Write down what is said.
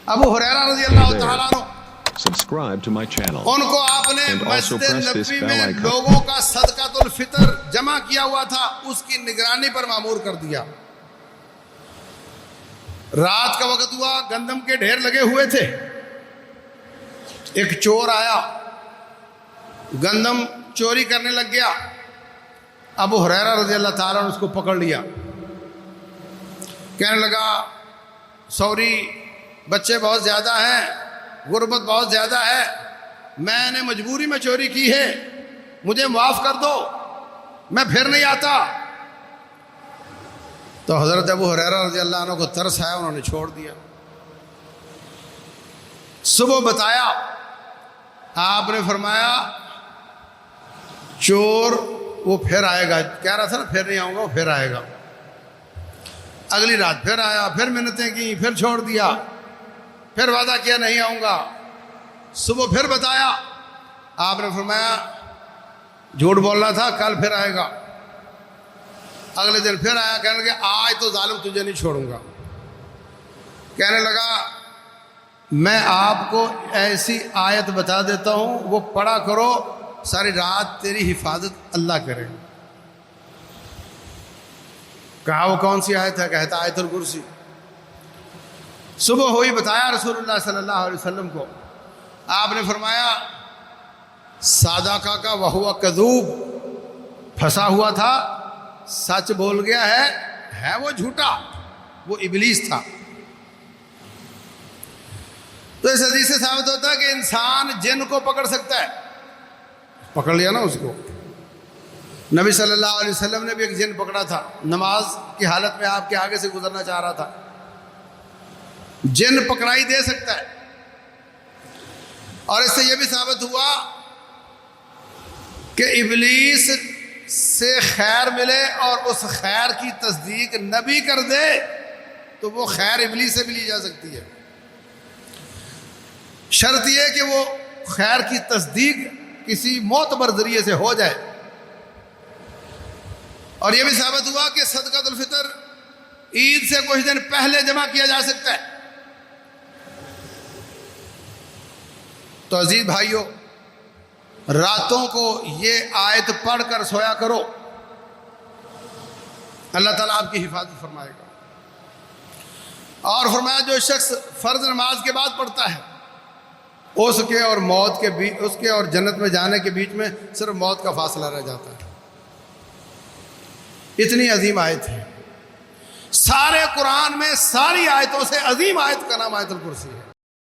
ابو ہریرہ رضی اللہ تعالیٰ عنہ Subscribe to my channel ان کو آپ نے and also Masjid press this نبوی bell میں icon. لوگوں کا صدقۃ الفطر جمع کیا ہوا تھا، اس کی نگرانی پر مامور کر دیا۔ رات کا وقت ہوا، گندم کے ڈھیر لگے ہوئے تھے، ایک چور آیا، گندم چوری کرنے لگ گیا۔ ابو ہریرہ رضی اللہ تعالیٰ نے اس کو پکڑ لیا، کہنے لگا سوری، بچے بہت زیادہ ہیں، غربت بہت زیادہ ہے، میں نے مجبوری میں چوری کی ہے، مجھے معاف کر دو، میں پھر نہیں آتا۔ تو حضرت ابو ہریرہ رضی اللہ عنہ کو ترس آیا، انہوں نے چھوڑ دیا۔ صبح بتایا، آپ نے فرمایا چور وہ پھر آئے گا، کہہ رہا تھا نا پھر نہیں آؤں گا، وہ پھر آئے گا۔ اگلی رات پھر آیا، پھر منتیں کی، پھر چھوڑ دیا، پھر وعدہ کیا نہیں آؤں گا۔ صبح پھر بتایا، آپ نے فرمایا جھوٹ بولنا تھا، کل پھر آئے گا۔ اگلے دن پھر آیا، کہنے لگا آج تو ظالم تجھے نہیں چھوڑوں گا۔ کہنے لگا میں آپ کو ایسی آیت بتا دیتا ہوں، وہ پڑھا کرو، ساری رات تیری حفاظت اللہ کرے۔ کہا وہ کون سی آیت ہے؟ کہتا آیت الکرسی۔ صبح ہوئی، بتایا رسول اللہ صلی اللہ علیہ وسلم کو۔ آپ نے فرمایا صادقہ کا وہو کذوب، پھنسا ہوا تھا، سچ بول گیا ہے وہ جھوٹا، وہ ابلیس تھا۔ تو اس حدیث سے ثابت ہوتا ہے کہ انسان جن کو پکڑ سکتا ہے، پکڑ لیا نا اس کو۔ نبی صلی اللہ علیہ وسلم نے بھی ایک جن پکڑا تھا، نماز کی حالت میں آپ کے آگے سے گزرنا چاہ رہا تھا۔ جن پکڑائی دے سکتا ہے۔ اور اس سے یہ بھی ثابت ہوا کہ ابلیس سے خیر ملے اور اس خیر کی تصدیق نبی کر دے تو وہ خیر ابلیس سے بھی لی جا سکتی ہے۔ شرط یہ کہ وہ خیر کی تصدیق کسی معتبر ذریعے سے ہو جائے۔ اور یہ بھی ثابت ہوا کہ صدقۃ الفطر عید سے کچھ دن پہلے جمع کیا جا سکتا ہے۔ تو عزیز بھائیوں، راتوں کو یہ آیت پڑھ کر سویا کرو، اللہ تعالیٰ آپ کی حفاظت فرمائے گا۔ اور فرمایا جو شخص فرض نماز کے بعد پڑھتا ہے، اس کے اور موت کے بیچ، اس کے اور جنت میں جانے کے بیچ میں صرف موت کا فاصلہ رہ جاتا ہے۔ اتنی عظیم آیت ہے، سارے قرآن میں ساری آیتوں سے عظیم آیت کا نام آیت الکرسی ہے۔